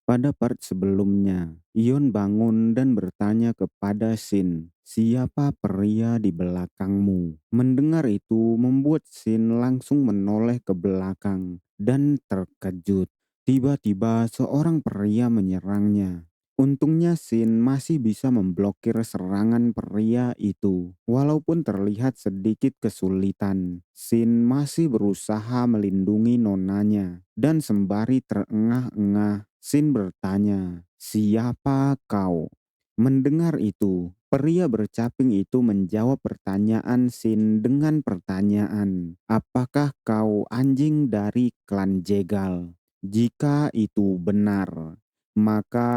Pada part sebelumnya, Ion bangun dan bertanya kepada Shin, "Siapa pria di belakangmu?" Mendengar itu membuat Shin langsung menoleh ke belakang dan terkejut. Tiba-tiba seorang pria menyerangnya. Untungnya Shin masih bisa memblokir serangan pria itu. Walaupun terlihat sedikit kesulitan, Shin masih berusaha melindungi nonanya. Dan sembari terengah-engah, Shin bertanya, "Siapa kau?" Mendengar itu, pria bercaping itu menjawab pertanyaan Shin dengan pertanyaan, "Apakah kau anjing dari klan Jegal?" Jika itu benar, maka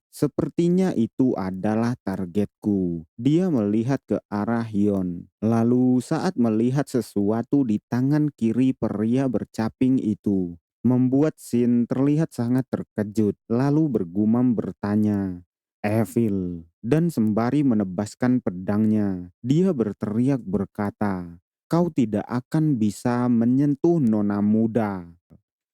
sepertinya itu adalah targetku. Dia melihat ke arah Hyun. Lalu saat melihat sesuatu di tangan kiri pria bercaping itu, membuat Shin terlihat sangat terkejut, lalu bergumam bertanya, "Evil." Dan sembari menebaskan pedangnya, dia berteriak berkata, "Kau tidak akan bisa menyentuh nona muda."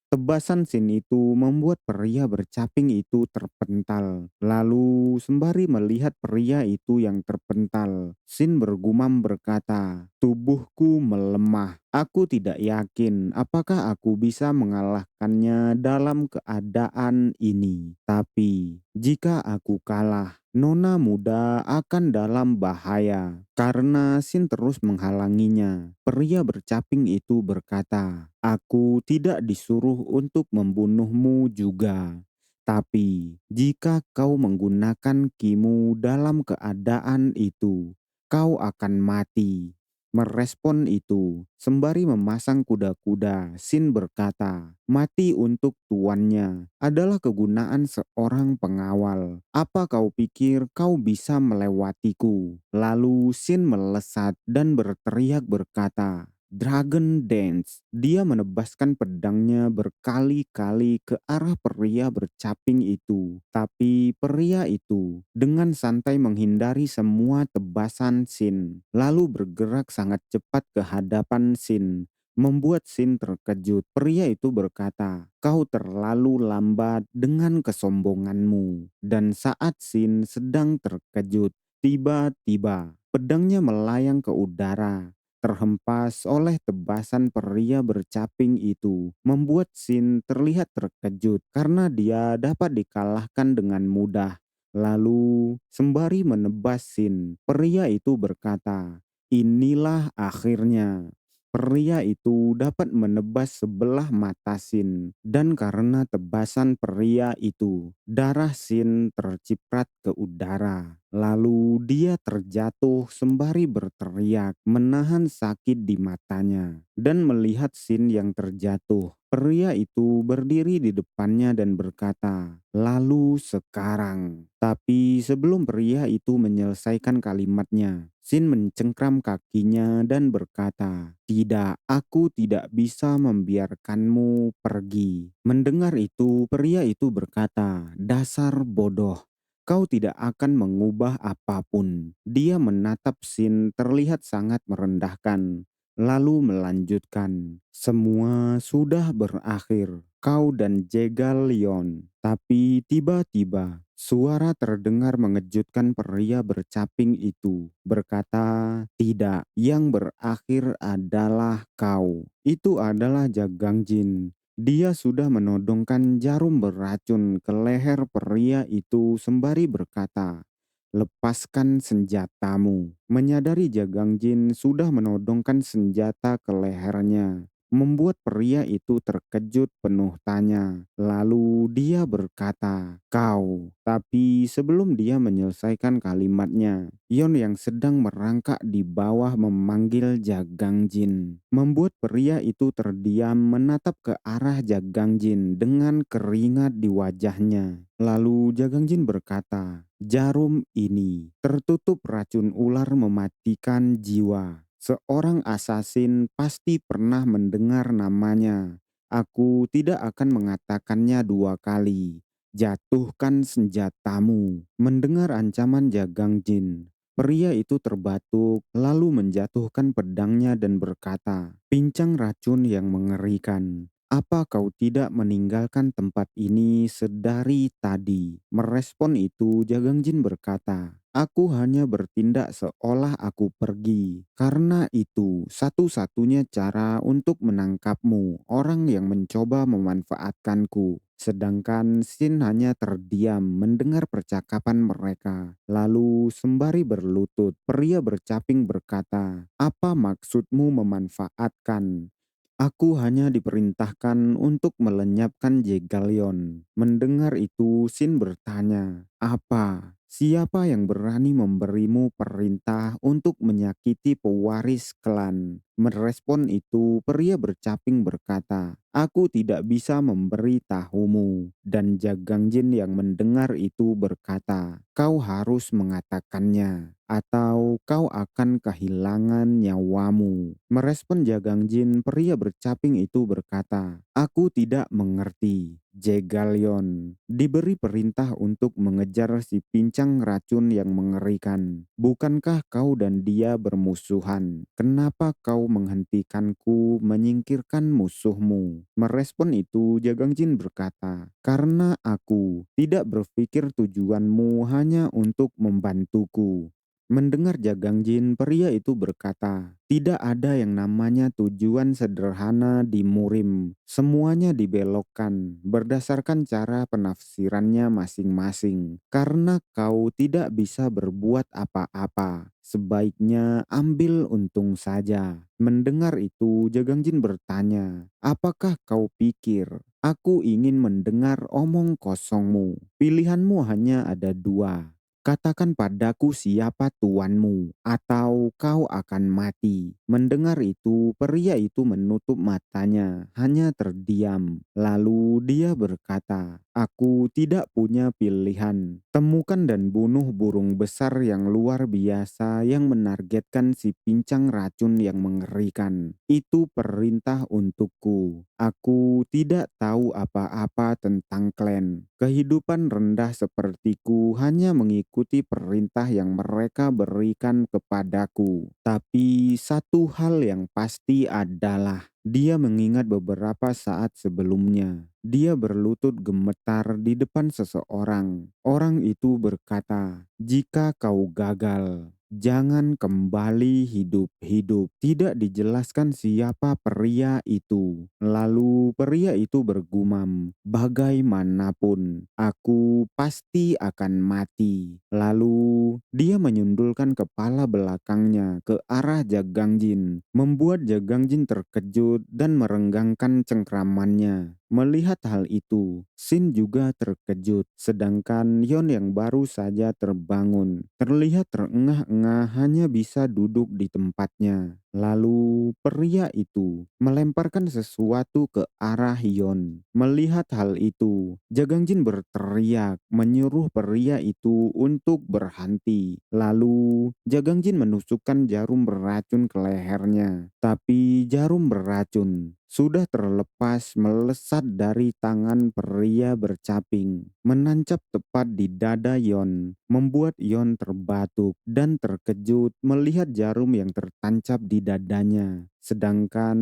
Tebasan Sin itu membuat pria bercaping itu terpental. Lalu sembari melihat pria itu yang terpental, Sin bergumam berkata, "Tubuhku melemah. Aku tidak yakin apakah aku bisa mengalahkannya dalam keadaan ini. Tapi jika aku kalah, nona muda akan dalam bahaya." Karena Sin terus menghalanginya, pria bercaping itu berkata, "Aku tidak disuruh untuk membunuhmu juga. Tapi jika kau menggunakan kimu dalam keadaan itu, kau akan mati." Merespon itu, sembari memasang kuda-kuda, Sin berkata, "Mati untuk tuannya adalah kegunaan seorang pengawal. Apa kau pikir kau bisa melewatiku?" Lalu Sin melesat dan berteriak berkata, "Dragon Dance." Dia menebaskan pedangnya berkali-kali ke arah pria bercaping itu. Tapi pria itu dengan santai menghindari semua tebasan Sin, lalu bergerak sangat cepat ke hadapan Sin. Membuat Sin terkejut. Pria itu berkata, "Kau terlalu lambat dengan kesombonganmu." Dan saat Sin sedang terkejut, tiba-tiba pedangnya melayang ke udara, terhempas oleh tebasan pria bercaping itu, membuat Sin terlihat terkejut karena dia dapat dikalahkan dengan mudah. Lalu, sembari menebas Sin, pria itu berkata, "Inilah akhirnya." Pria itu dapat menebas sebelah mata Sin, dan karena tebasan pria itu, darah Sin terciprat ke udara. Lalu dia terjatuh sembari berteriak, menahan sakit di matanya. Dan melihat Sin yang terjatuh, pria itu berdiri di depannya dan berkata, "Lalu sekarang." Tapi sebelum pria itu menyelesaikan kalimatnya, Sin mencengkram kakinya dan berkata, "Tidak, aku tidak bisa membiarkanmu pergi." Mendengar itu, pria itu berkata, "Dasar bodoh. Kau tidak akan mengubah apapun." Dia menatap Sin terlihat sangat merendahkan, lalu melanjutkan, "Semua sudah berakhir, kau dan Jegal Leon." Tapi tiba-tiba, suara terdengar mengejutkan pria bercaping itu, berkata, "Tidak, yang berakhir adalah kau." Itu adalah Jagang Jin. Dia sudah menodongkan jarum beracun ke leher pria itu sembari berkata, "Lepaskan senjatamu." Menyadari Jagang Jin sudah menodongkan senjata ke lehernya, membuat pria itu terkejut penuh tanya. Lalu dia berkata, "Kau." Tapi sebelum dia menyelesaikan kalimatnya, Yon yang sedang merangkak di bawah memanggil Jagang Jin, membuat pria itu terdiam menatap ke arah Jagang Jin dengan keringat di wajahnya. Lalu Jagang Jin berkata, "Jarum ini tertutup racun ular mematikan jiwa. Seorang asasin pasti pernah mendengar namanya. Aku tidak akan mengatakannya dua kali. Jatuhkan senjatamu." Mendengar ancaman Jagang Jin, pria itu terbatuk lalu menjatuhkan pedangnya dan berkata, "Pincang racun yang mengerikan." Apa kau tidak meninggalkan tempat ini sedari tadi? Merespon itu, Jagang Jin berkata, aku hanya bertindak seolah aku pergi. Karena itu, satu-satunya cara untuk menangkapmu, orang yang mencoba memanfaatkanku. Sedangkan Sin hanya terdiam mendengar percakapan mereka. Lalu sembari berlutut, pria bercaping berkata, apa maksudmu memanfaatkan? Aku hanya diperintahkan untuk melenyapkan Jegalion. Mendengar itu, Sin bertanya, apa? Siapa yang berani memberimu perintah untuk menyakiti pewaris klan? Merespon itu, pria bercaping berkata, aku tidak bisa memberi tahumu. Dan Jagang Jin yang mendengar itu berkata, kau harus mengatakannya, atau kau akan kehilangan nyawamu. Merespon Jagang Jin, pria bercaping itu berkata, aku tidak mengerti. Jegalion diberi perintah untuk mengejar si pincang racun yang mengerikan. Bukankah kau dan dia bermusuhan? Kenapa kau menghentikanku menyingkirkan musuhmu? Merespon itu, Jagang Jin berkata, karena aku tidak berpikir tujuanmu hanya untuk membantuku. Mendengar Jagang Jin, pria itu berkata, tidak ada yang namanya tujuan sederhana di Murim. Semuanya dibelokkan berdasarkan cara penafsirannya masing-masing. Karena kau tidak bisa berbuat apa-apa, sebaiknya ambil untung saja. Mendengar itu, Jagang Jin bertanya, apakah kau pikir aku ingin mendengar omong kosongmu? Pilihanmu hanya ada dua. Katakan padaku siapa tuanmu, atau kau akan mati. Mendengar itu, pria itu menutup matanya, hanya terdiam. Lalu dia berkata, aku tidak punya pilihan. Temukan dan bunuh burung besar yang luar biasa yang menargetkan si pincang racun yang mengerikan. Itu perintah untukku. Aku tidak tahu apa-apa tentang klan. Kehidupan rendah sepertiku hanya mengikuti perintah yang mereka berikan kepadaku. Tapi satu hal yang pasti adalah dia mengingat beberapa saat sebelumnya. Dia berlutut gemetar di depan seseorang. Orang itu berkata, jika kau gagal, jangan kembali hidup-hidup. Tidak dijelaskan siapa pria itu. Lalu pria itu bergumam, bagaimanapun aku pasti akan mati. Lalu dia menyundulkan kepala belakangnya ke arah Jagang Jin, membuat Jagang Jin terkejut dan merenggangkan cengkramannya. Melihat hal itu, Sin juga terkejut, sedangkan Yon yang baru saja terbangun, terlihat terengah-engah hanya bisa duduk di tempatnya. Lalu pria itu melemparkan sesuatu ke arah Yon. Melihat hal itu, Jagang Jin berteriak menyuruh pria itu untuk berhenti. Lalu Jagang Jin menusukkan jarum beracun ke lehernya. Tapi jarum beracun sudah terlepas melesat dari tangan pria bercaping, menancap tepat di dada Yon, membuat Yon terbatuk dan terkejut melihat jarum yang tertancap di dadanya. Sedangkan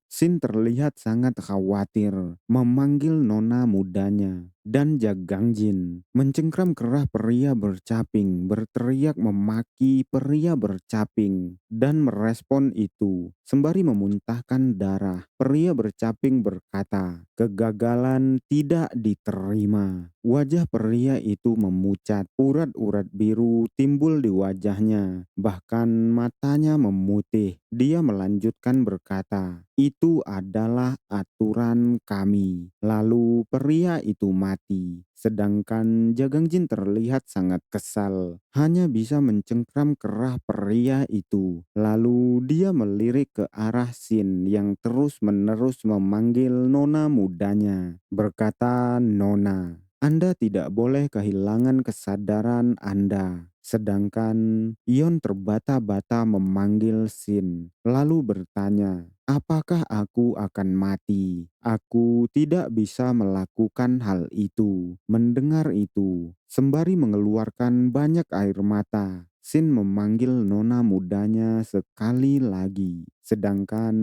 Sin terlihat sangat khawatir, memanggil nona mudanya. Dan Jagang Jin mencengkram kerah pria bercaping, berteriak memaki pria bercaping, dan merespon itu sembari memuntahkan darah. Pria bercaping berkata, kegagalan tidak diterima. Wajah pria itu memucat, urat-urat biru timbul di wajahnya, bahkan matanya memutih. Dia melanjutkan berkata, itu adalah aturan kami. Lalu pria itu mati. Sedangkan Jagang Jin terlihat sangat kesal, hanya bisa mencengkram kerah pria itu. Lalu dia melirik ke arah Sin yang terus-menerus memanggil nona mudanya. Berkata, nona, Anda tidak boleh kehilangan kesadaran Anda. Sedangkan Yon terbata-bata memanggil Sin, lalu bertanya, apakah aku akan mati? Aku tidak bisa melakukan hal itu. Mendengar itu, sembari mengeluarkan banyak air mata, Sin memanggil nona mudanya sekali lagi. Sedangkan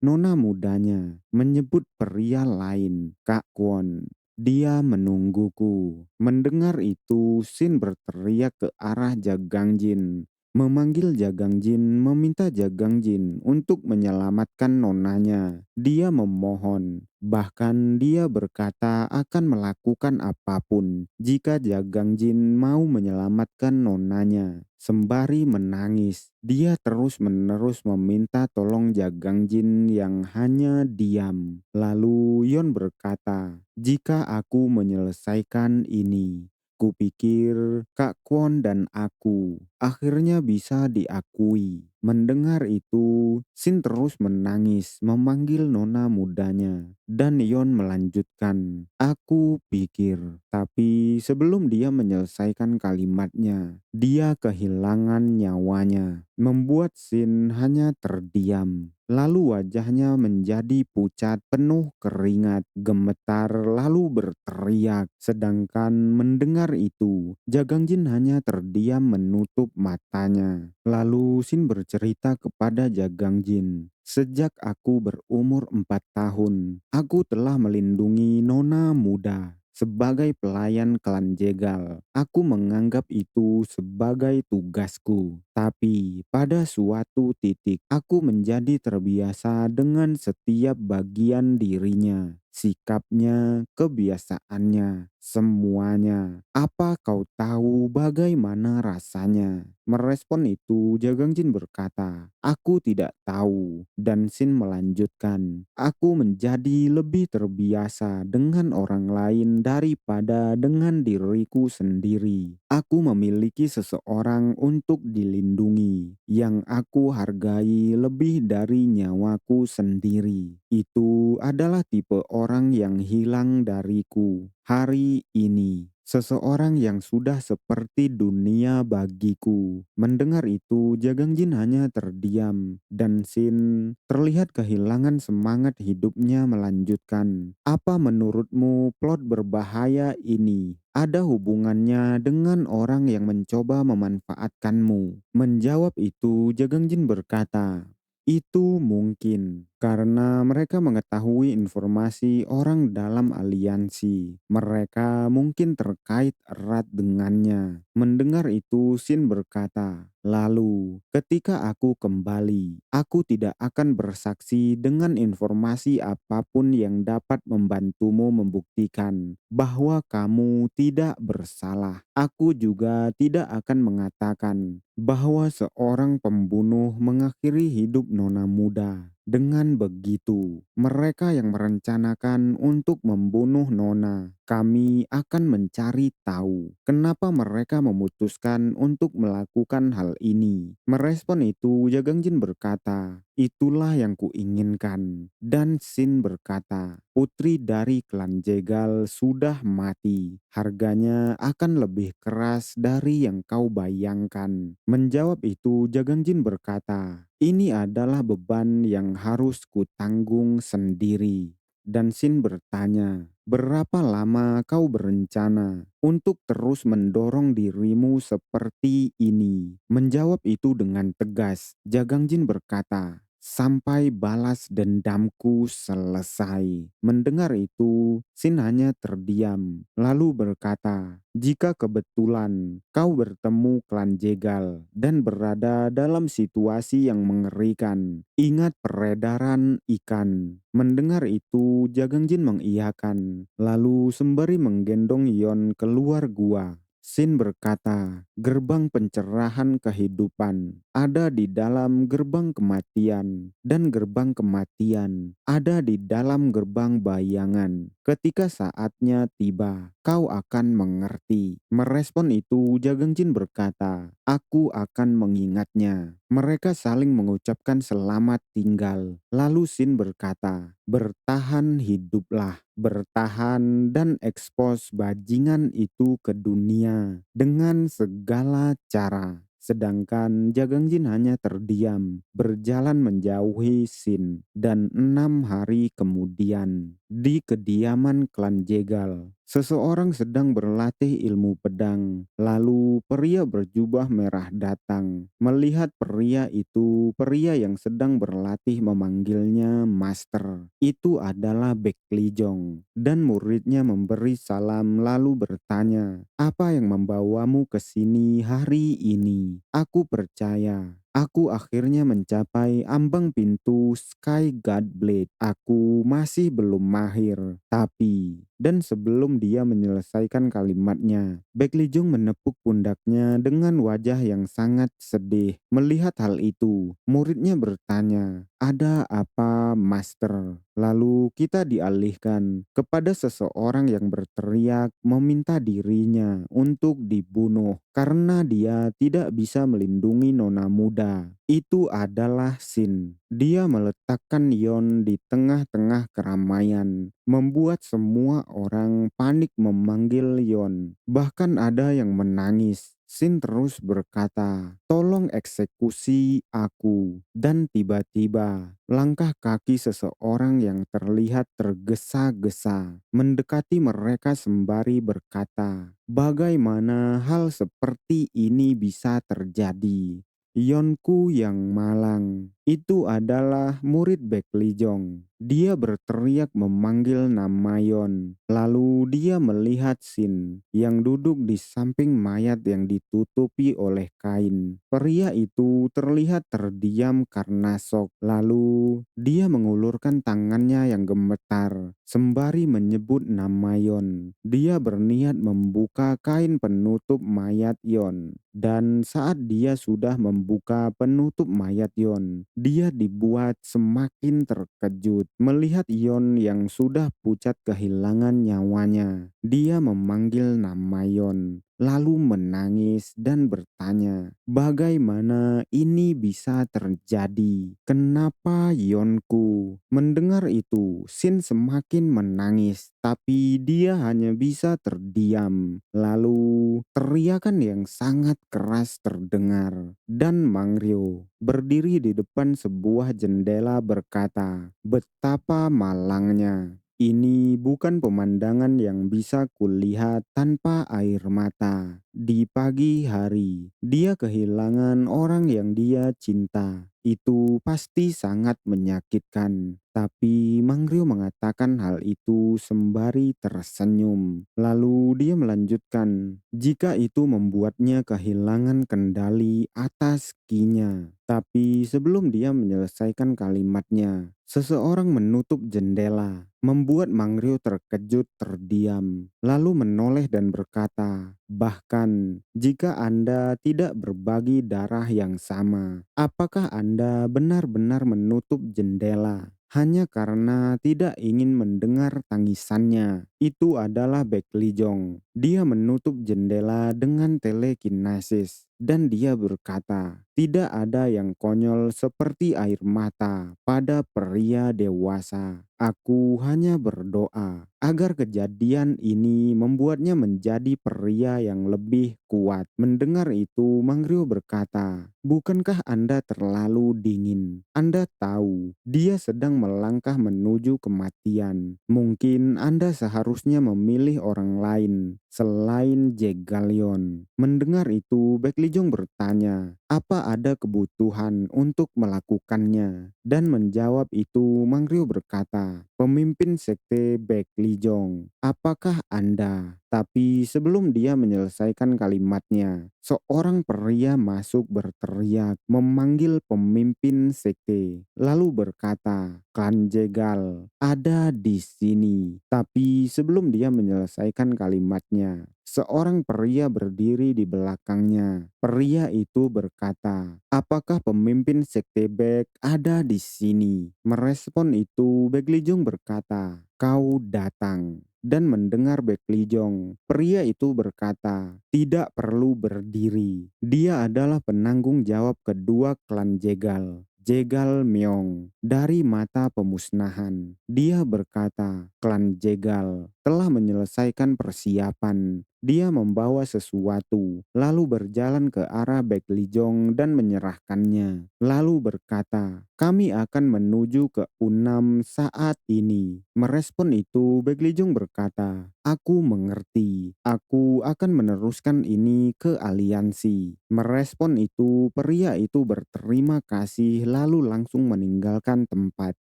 nona mudanya menyebut pria lain, Kak Kwon. Dia menungguku. Mendengar itu, Sin berteriak ke arah Jagang Jin. Memanggil Jagang Jin, meminta Jagang Jin untuk menyelamatkan nonanya. Dia memohon, bahkan dia berkata akan melakukan apapun jika Jagang Jin mau menyelamatkan nonanya. Sembari menangis, dia terus-menerus meminta tolong Jagang Jin yang hanya diam. Lalu Yon berkata, "Jika aku menyelesaikan ini, kupikir Kak Kwon dan aku akhirnya bisa diakui." Mendengar itu, Sin terus menangis memanggil nona mudanya. Dan Yon melanjutkan, "Aku pikir." Tapi sebelum dia menyelesaikan kalimatnya, dia kehilangan nyawanya. Membuat Sin hanya terdiam. Lalu wajahnya menjadi pucat penuh keringat, gemetar lalu berteriak. Sedangkan mendengar itu, Jagang Jin hanya terdiam menutup matanya. Lalu Sin bercerita kepada Jagang Jin, "Sejak aku berumur 4 tahun, aku telah melindungi nona muda. Sebagai pelayan klan Jegal, aku menganggap itu sebagai tugasku. Tapi pada suatu titik, aku menjadi terbiasa dengan setiap bagian dirinya, sikapnya, kebiasaannya, semuanya. Apa kau tahu bagaimana rasanya?" Merespon itu, Jagang Jin berkata, "Aku tidak tahu." Dan Sin melanjutkan, "Aku menjadi lebih terbiasa dengan orang lain daripada dengan diriku sendiri. Aku memiliki seseorang untuk dilindungi yang aku hargai lebih dari nyawaku sendiri. Itu adalah tipe orang yang hilang dariku hari ini. Seseorang yang sudah seperti dunia bagiku." Mendengar itu, Jagang Jin hanya terdiam dan Sin terlihat kehilangan semangat hidupnya melanjutkan. "Apa menurutmu plot berbahaya ini ada hubungannya dengan orang yang mencoba memanfaatkanmu?" Menjawab itu, Jagang Jin berkata, "Itu mungkin karena mereka mengetahui informasi orang dalam aliansi. Mereka mungkin terkait erat dengannya." Mendengar itu, Sin berkata, "Lalu, ketika aku kembali, aku tidak akan bersaksi dengan informasi apapun yang dapat membantumu membuktikan bahwa kamu tidak bersalah. Aku juga tidak akan mengatakan bahwa seorang pembunuh mengakhiri hidup nona muda. Dengan begitu, mereka yang merencanakan untuk membunuh nona, kami akan mencari tahu kenapa mereka memutuskan untuk melakukan hal ini." Merespon itu, Jagang Jin berkata, "Itulah yang kuinginkan." Dan Sin berkata, "Putri dari klan Jegal sudah mati. Harganya akan lebih keras dari yang kau bayangkan." Menjawab itu, Jagang Jin berkata, "Ini adalah beban yang harus kutanggung sendiri." Dan Sin bertanya, "Berapa lama kau berencana untuk terus mendorong dirimu seperti ini?" Menjawab itu dengan tegas, Jagang Jin berkata, "Sampai balas dendamku selesai." Mendengar itu, Sin hanya terdiam, lalu berkata, "Jika kebetulan kau bertemu klan Jegal dan berada dalam situasi yang mengerikan, ingat peredaran ikan." Mendengar itu, Jagang Jin mengiyakan, lalu sembari menggendong Yon keluar gua. Sin berkata, "Gerbang pencerahan kehidupan ada di dalam gerbang kematian, dan gerbang kematian ada di dalam gerbang bayangan. Ketika saatnya tiba, kau akan mengerti." Merespon itu, Jagang Jin berkata, "Aku akan mengingatnya." Mereka saling mengucapkan selamat tinggal. Lalu Sin berkata, "Bertahan hiduplah, bertahan dan ekspos bajingan itu ke dunia dengan segala cara." Sedangkan Jagang Jin hanya terdiam, berjalan menjauhi Sin. Dan 6 hari kemudian, di kediaman klan Jegal, Seseorang sedang berlatih ilmu pedang, lalu pria berjubah merah datang. Melihat pria itu, pria yang sedang berlatih memanggilnya master. Itu adalah Bek Lijong, dan muridnya memberi salam lalu bertanya, "Apa yang membawamu ke sini hari ini?" "Aku percaya. Aku akhirnya mencapai ambang pintu Sky God Blade. Aku masih belum mahir, tapi..." Dan sebelum dia menyelesaikan kalimatnya, Baek Lijong menepuk pundaknya dengan wajah yang sangat sedih. Melihat hal itu, muridnya bertanya, "Ada apa, Master?" Lalu kita dialihkan kepada seseorang yang berteriak meminta dirinya untuk dibunuh karena dia tidak bisa melindungi nona muda. Itu adalah Shin. Dia meletakkan Yon di tengah-tengah keramaian, membuat semua orang panik memanggil Yon. Bahkan ada yang menangis. Shin terus berkata, "Tolong eksekusi aku." Dan tiba-tiba, langkah kaki seseorang yang terlihat tergesa-gesa mendekati mereka sembari berkata, "Bagaimana hal seperti ini bisa terjadi?" Yonku yang malang. Itu adalah murid Baek Lijong. Dia berteriak memanggil nama Yon. Lalu dia melihat Shin yang duduk di samping mayat yang ditutupi oleh kain. Pria itu terlihat terdiam karena shock. Lalu dia mengulurkan tangannya yang gemetar sembari menyebut nama Yon. Dia berniat membuka kain penutup mayat Yon. Dan saat dia sudah membuka penutup mayat Yon, dia dibuat semakin terkejut melihat Yon yang sudah pucat kehilangan nyawanya. Dia memanggil nama Yon, lalu menangis dan bertanya, "Bagaimana ini bisa terjadi? Kenapa Yonku?" Mendengar itu, Shin semakin menangis, tapi dia hanya bisa terdiam. Lalu teriakan yang sangat keras terdengar, dan Mangrio berdiri di depan sebuah jendela berkata, "Betapa malangnya. Ini bukan pemandangan yang bisa kulihat tanpa air mata." Di pagi hari, dia kehilangan orang yang dia cinta. Itu pasti sangat menyakitkan. Tapi Mangrio mengatakan hal itu sembari tersenyum. Lalu dia melanjutkan, "Jika itu membuatnya kehilangan kendali atas kinya." Tapi sebelum dia menyelesaikan kalimatnya, seseorang menutup jendela, membuat Mangrio terkejut terdiam, lalu menoleh dan berkata, "Bahkan jika Anda tidak berbagi darah yang sama, apakah Anda benar-benar menutup jendela hanya karena tidak ingin mendengar tangisannya?" Itu adalah Baek Lijong. Dia menutup jendela dengan telekinesis. Dan dia berkata, "Tidak ada yang konyol seperti air mata pada pria dewasa. Aku hanya berdoa agar kejadian ini membuatnya menjadi pria yang lebih kuat." Mendengar itu, Mangrio berkata, "Bukankah Anda terlalu dingin? Anda tahu dia sedang melangkah menuju kematian. Mungkin Anda seharusnya memilih orang lain selain Jack Gallion." Mendengar itu, Baek Lijong bertanya, "Apa ada kebutuhan untuk melakukannya?" Dan menjawab itu, Mangrio berkata, "Pemimpin sekte Baek Lijong, apakah Anda?" Tapi sebelum dia menyelesaikan kalimatnya, seorang pria masuk berteriak memanggil pemimpin sekte, lalu berkata, "Klan Jegal ada di sini." Tapi sebelum dia menyelesaikan kalimatnya, seorang pria berdiri di belakangnya. Pria itu berkata, "Apakah pemimpin sekte Bek ada di sini?" Merespon itu, Baek Lijong berkata, "Kau datang." Dan mendengar Baek Lijong, pria itu berkata, "Tidak perlu berdiri. Dia adalah penanggung jawab kedua klan Jegal, Jegal Myong, dari mata pemusnahan." Dia berkata, "Klan Jegal Setelah menyelesaikan persiapan, dia membawa sesuatu, lalu berjalan ke arah Bek Lijong dan menyerahkannya. Lalu berkata, "Kami akan menuju ke Unam saat ini." Merespon itu, Bek Lijong berkata, "Aku mengerti. Aku akan meneruskan ini ke aliansi." Merespon itu, pria itu berterima kasih lalu langsung meninggalkan tempat.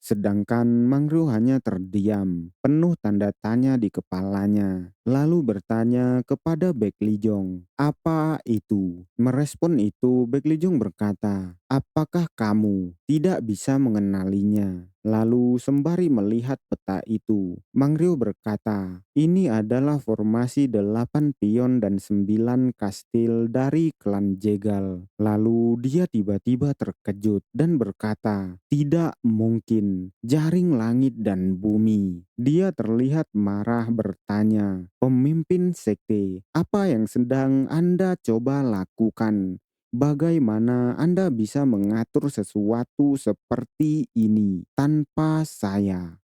Sedangkan Mangryo hanya terdiam, penuh tanda tanya di kepalanya. Lalu bertanya kepada Bek Lijong, "Apa itu?" Merespon itu, Bek Lijong berkata, "Apakah kamu tidak bisa mengenalinya?" Lalu sembari melihat peta itu, Mangryo berkata, "Ini adalah formasi 8 pion dan 9 kastil dari klan Jegal." Lalu dia tiba-tiba terkejut dan berkata, "Tidak mungkin, jaring langit dan bumi." Dia terlihat marah bertanya, "Pemimpin sekte, apa yang sedang Anda coba lakukan? Bagaimana Anda bisa mengatur sesuatu seperti ini tanpa saya?"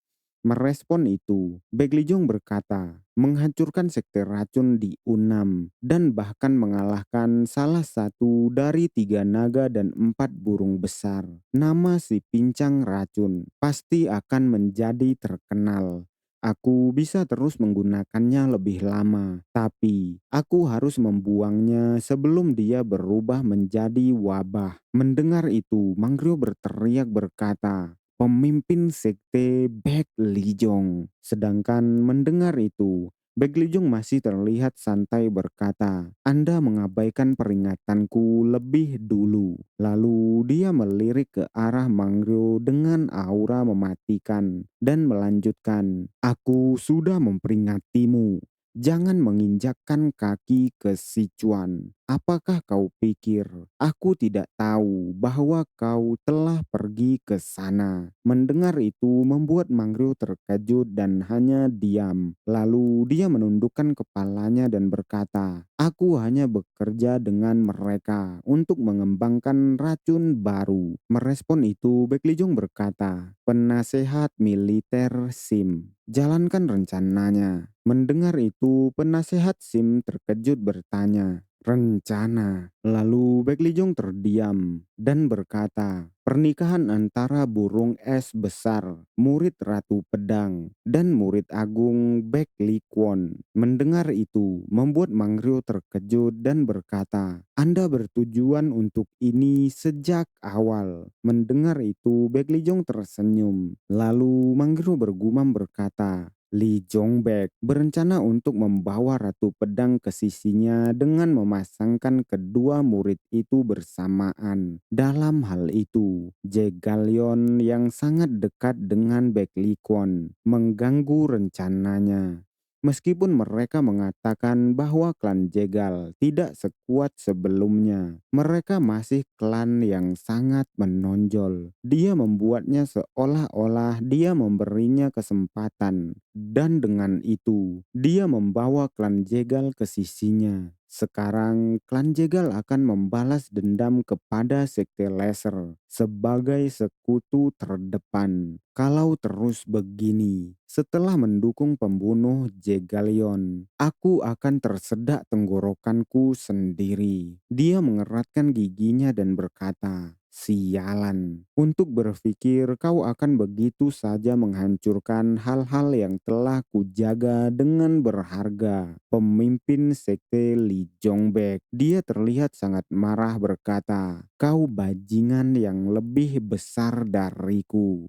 Merespon itu, Beglijong berkata, "Menghancurkan sekte racun di Unam dan bahkan mengalahkan salah satu dari 3 naga dan 4 burung besar. Nama si pincang racun pasti akan menjadi terkenal. Aku bisa terus menggunakannya lebih lama, tapi aku harus membuangnya sebelum dia berubah menjadi wabah." Mendengar itu, Mangryo berteriak berkata, "Pemimpin sekte Bek Lijong." Sedangkan mendengar itu, Bek Lijong masih terlihat santai berkata, "Anda mengabaikan peringatanku lebih dulu." Lalu dia melirik ke arah Mangryo dengan aura mematikan dan melanjutkan, "Aku sudah memperingatmu. Jangan menginjakkan kaki ke Sichuan. Apakah kau pikir aku tidak tahu bahwa kau telah pergi ke sana?" Mendengar itu membuat Mangryo terkejut dan hanya diam. Lalu dia menundukkan kepalanya dan berkata, "Aku hanya bekerja dengan mereka untuk mengembangkan racun baru." Merespon itu, Beklijong berkata, "Penasehat militer SIM, jalankan rencananya." Mendengar itu, penasehat SIM terkejut bertanya, "Rencana?" Lalu Bek Lijong terdiam dan berkata, "Pernikahan antara burung es besar, murid Ratu Pedang, dan murid agung Bek Likwon." Mendengar itu, membuat Mangryo terkejut dan berkata, "Anda bertujuan untuk ini sejak awal." Mendengar itu, Bek Lijong tersenyum. Lalu Mangryo bergumam berkata, "Li Jongbek berencana untuk membawa Ratu Pedang ke sisinya dengan memasangkan kedua murid itu bersamaan. Dalam hal itu, Jegalion yang sangat dekat dengan Bek Likwon mengganggu rencananya. Meskipun mereka mengatakan bahwa klan Jegal tidak sekuat sebelumnya, mereka masih klan yang sangat menonjol. Dia membuatnya seolah-olah dia memberinya kesempatan, dan dengan itu dia membawa klan Jegal ke sisinya. Sekarang klan Jegal akan membalas dendam kepada Sekte Laser sebagai sekutu terdepan. Kalau terus begini, setelah mendukung pembunuh Jegalion, aku akan tersedak tenggorokanku sendiri." Dia mengeratkan giginya dan berkata, "Sialan, untuk berpikir kau akan begitu saja menghancurkan hal-hal yang telah kujaga dengan berharga." Pemimpin sekte Li Jongbek, dia terlihat sangat marah berkata, "Kau bajingan yang lebih besar dariku."